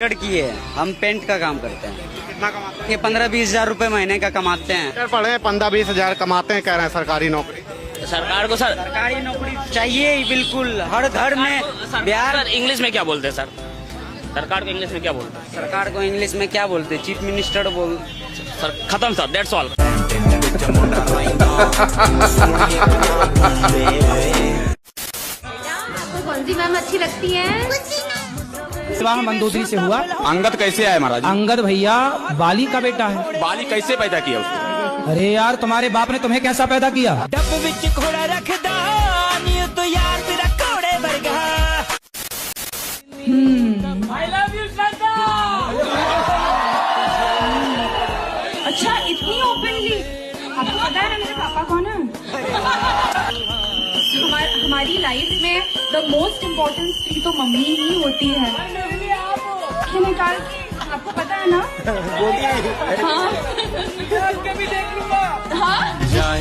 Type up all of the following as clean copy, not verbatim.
लड़की है, हम पेंट का काम करते हैं। कितना कमाते हैं? ये 15-20 हजार रुपए महीने का कमाते हैं। सर पढ़े 15-20 हजार कमाते हैं, कह रहे हैं सरकारी नौकरी। सरकार को सर सरकारी नौकरी चाहिए ही, बिल्कुल हर घर में। बिहार इंग्लिश में क्या बोलते हैं सर? सरकार को इंग्लिश में क्या बोलते हैं? सरकार को इंग्लिश में क्या बोलते हैं? चीफ मिनिस्टर बोल। सर खत्म सर, दैट्स ऑल। आपको कौन सी मैम अच्छी लगती है? विवाह मंदोदरी से हुआ। अंगद कैसे आया महाराज? अंगद भैया बाली का बेटा है। बाली कैसे पैदा किया उसने? अरे यार, तुम्हारे बाप ने तुम्हें कैसा पैदा किया? डब विच घोड़ा रखदा नी तो यार तेरा घोड़े वर्गा। I love you श्रद्धा। अच्छा, इतनी ओपनली आपको पता है ना मेरे पापा कौन है? हमारी लाइफ में द मोस्ट इम्पोर्टेंट स्त्री तो मम्मी ही होती है। आँखें निकाल के, आपको पता है ना? हाँ।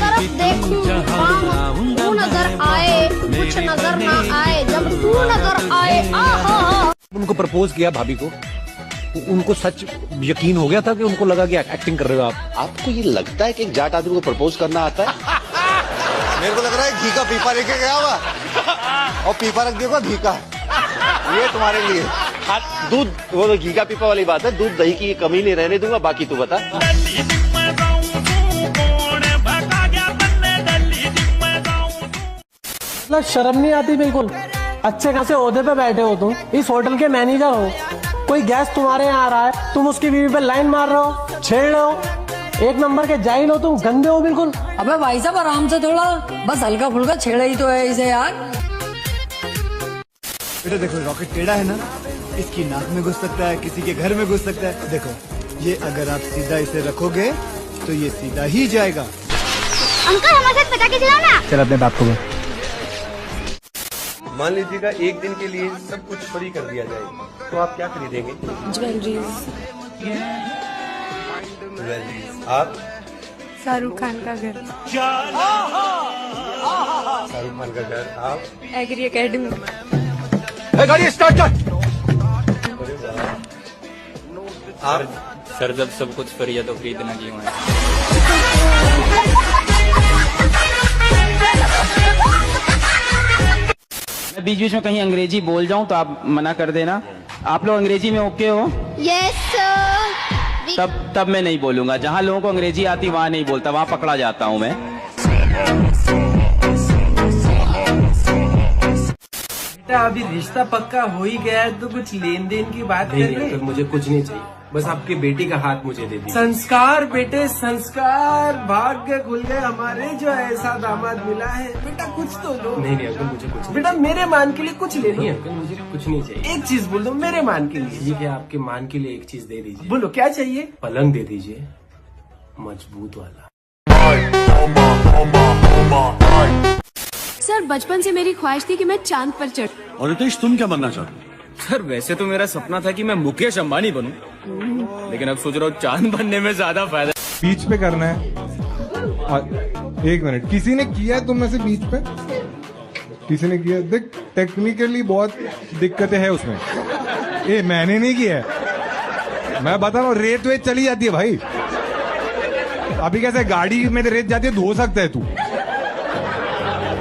तरफ देखूं, तू नजर आए, कुछ नजर ना आए, जब तू नजर आए। उनको प्रपोज किया भाभी को, उनको सच यकीन हो गया था कि उनको लगा कि एक्टिंग कर रहे हो आप। आपको ये लगता है कि एक जाट आदमी को प्रपोज करना आता है? मेरे को लग रहा है घी का पीपा लेके गया हुआ और पीपा रख दिया घी का, ये तुम्हारे लिए। दूध, वो तो घी का पीपा वाली बात है, दूध दही की कमी नहीं रहने दूंगा, बाकी तू बता। मतलब शर्म नहीं आती बिल्कुल? अच्छे खासे ओहदे पे बैठे हो तुम, इस होटल के मैनेजर हो, कोई गेस्ट तुम्हारे यहाँ आ रहा है, तुम उसकी बीवी पे लाइन मार रहे हो, छेड़ रहे हो। एक नंबर के जाहिल हो तुम, गंदे हो बिल्कुल। अबे भाई साहब आराम से थोड़ा, बस हल्का फुल्का छेड़ा ही तो है इसे यार। बेटा देखो, रॉकेट टेढ़ा है ना, इसकी नाक में घुस सकता है, किसी के घर में घुस सकता है। देखो ये अगर आप सीधा इसे रखोगे तो ये सीधा ही जाएगा। अंकल हमारे साथ बता के चलाओ ना। चल अपने बाप को। मान लीजिएगा एक दिन के लिए सब कुछ फ्री कर दिया जाए, तो आप क्या खरीदेंगे? ज्वेलरी। आप? शाहरुख खान का घर। शाहरुख खान का घर। आप? Agree academy. गाड़ी स्टार्ट कर। आप? सर जब सब कुछ फ्री है तो खरीदना क्यों है? मैं बीच बीच में कहीं अंग्रेजी बोल जाऊं तो आप मना कर देना। आप लोग अंग्रेजी में ओके हो? यस तब मैं नहीं बोलूंगा। जहां लोगों को अंग्रेजी आती वहां नहीं बोलता, वहां पकड़ा जाता हूं मैं। बेटा अभी रिश्ता पक्का हो ही गया है तो कुछ लेन देन की बात कर ले। तो मुझे कुछ नहीं चाहिए, बस आपकी बेटी का हाथ मुझे दे दीजिए। संस्कार बेटे, संस्कार। भाग्य खुल गए हमारे, जो ऐसा दामाद मिला है। बेटा कुछ तो लो। नहीं अंकल, मुझे कुछ बेटा मेरे मान के लिए कुछ ले लो। नहीं अंकल, मुझे कुछ नहीं चाहिए। एक चीज बोल दो मेरे मान के लिए। ठीक है, आपके मान के लिए एक चीज दे दीजिए। बोलो क्या चाहिए? पलंग दे दीजिए, मजबूत वाला। सर बचपन से मेरी ख्वाहिश थी कि मैं चांद पर चढ़। और रितेश तुम क्या बनना चाहते हो? सर वैसे तो मेरा सपना था कि मैं मुकेश अंबानी बनूं, लेकिन अब सोच रहा हूँ चांद बनने में ज्यादा फायदा। बीच पे करना है। एक मिनट, किसी ने किया है तुम में से बीच पे? किसी ने किया? देख टेक्निकली बहुत दिक्कतें हैं उसमें। ए मैंने नहीं किया है, मैं बता रहा हूँ। रेत वेत चली जाती है भाई। अभी कैसे गाड़ी में रेत जाती है, धो सकता है तू।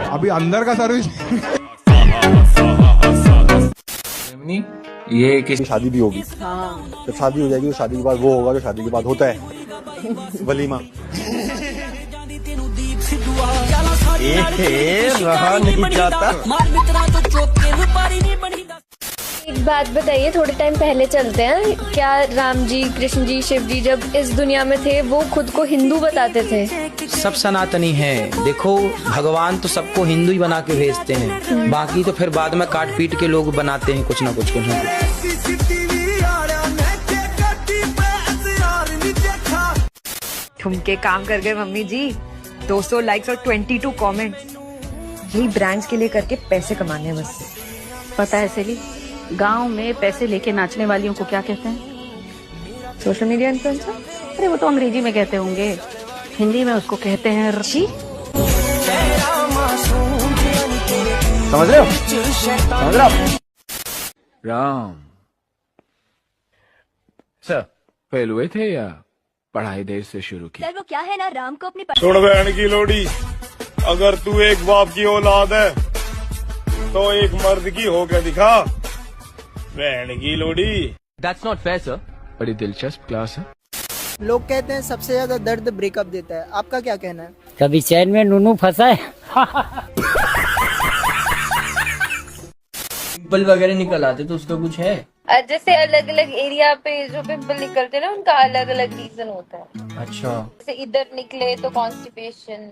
अभी अंदर का सर्विस। ये किसी शादी भी होगी, जब शादी हो जाएगी तो शादी के बाद वो होगा जो शादी के बाद होता है, वलीमा। रहा नहीं जाता। एक बात बताइए, थोड़े टाइम पहले चलते हैं, क्या राम जी, कृष्ण जी, शिव जी जब इस दुनिया में थे वो खुद को हिंदू बताते थे? सब सनातनी हैं। देखो भगवान तो सबको हिंदू ही बना के भेजते हैं, बाकी तो फिर बाद में काट पीट के लोग बनाते हैं कुछ ना कुछ कुछ ना कुछ। ठुमके काम कर गए मम्मी जी। 200 लाइक्स और 22 कमेंट्स। यही ब्रांड्स के लिए करके पैसे कमाने हैं बस। पता है सेली, गांव में पैसे लेके नाचने वालियों को क्या कहते हैं? Social media influencer. अरे वो तो अंग्रेजी में कहते होंगे, हिंदी में उसको कहते हैं ऋषि। समझ रहे हो? समझ रहे हो? राम सर फेल हुए थे या पढ़ाई देर से शुरू की? सर वो क्या है ना, राम को अपनी सुन बहन की लोड़ी, अगर तू एक बाप की औलाद है तो एक मर्द की होकर दिखा। बहन की लोड़ी। That's not fair sir. बड़ी दिलचस्प क्लास है। लोग कहते हैं सबसे ज्यादा दर्द ब्रेकअप देता है, आपका क्या कहना है? कभी चैन में नूनू फंसा है? पिंपल वगैरह निकल आते तो उसका कुछ है? जैसे अलग अलग एरिया पे जो पिंपल निकलते हैं ना, उनका अलग अलग रीजन होता है। अच्छा। जैसे इधर निकले तो कॉन्स्टिपेशन,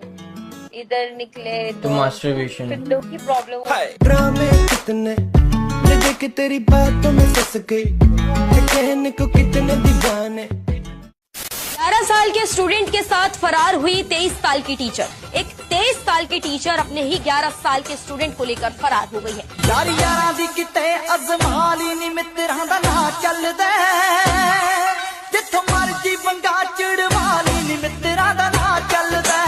इधर निकले तो मास्टरबेशन, पिंडों की प्रॉब्लम। ड्रामे कितने लगे कि तेरी बातों में फंस गई, कहने को कितने दीवाने। 11 साल के स्टूडेंट के साथ फरार हुई 23 साल की टीचर। एक 23 साल की टीचर अपने ही 11 साल के स्टूडेंट को लेकर फरार हो गई है। यार यारा दी किते अजमाली नी मित्रा दा ना चलदा, जिथों मर्जी बंगा चिड़वाली नी मित्रा दा ना चलदा।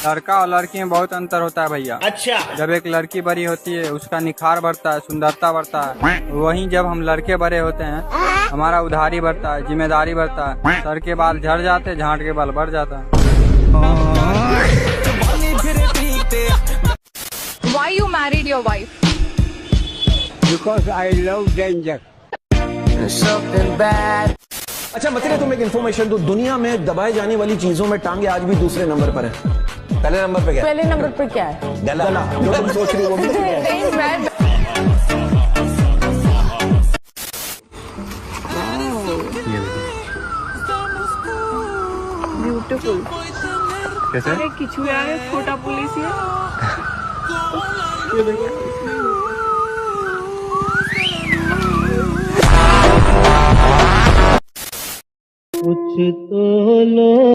लड़का और लड़की में बहुत अंतर होता है भैया। अच्छा। जब एक लड़की बड़ी होती है उसका निखार बढ़ता है, सुंदरता बढ़ता है। वहीं जब हम लड़के बड़े होते हैं हमारा उधारी बढ़ता है, जिम्मेदारी बढ़ता है। सर के बाल झड़ जाते, झांट के बाल बढ़ जाता है। Why you married your wife? Because I love danger. अच्छा मतलब तुम्हें एक इन्फॉर्मेशन दो, दुनिया में दबाए जाने वाली चीजों में टांगे आज भी दूसरे नंबर पर है। पहले नंबर पे क्या? पहले नंबर पे क्या है? गला। जो तुम सोच रही हो वो भी ब्यूटीफुल। कैसे? अरे किचू यार, छोटा पुलिस है। ये देखो। कुछ तो लो।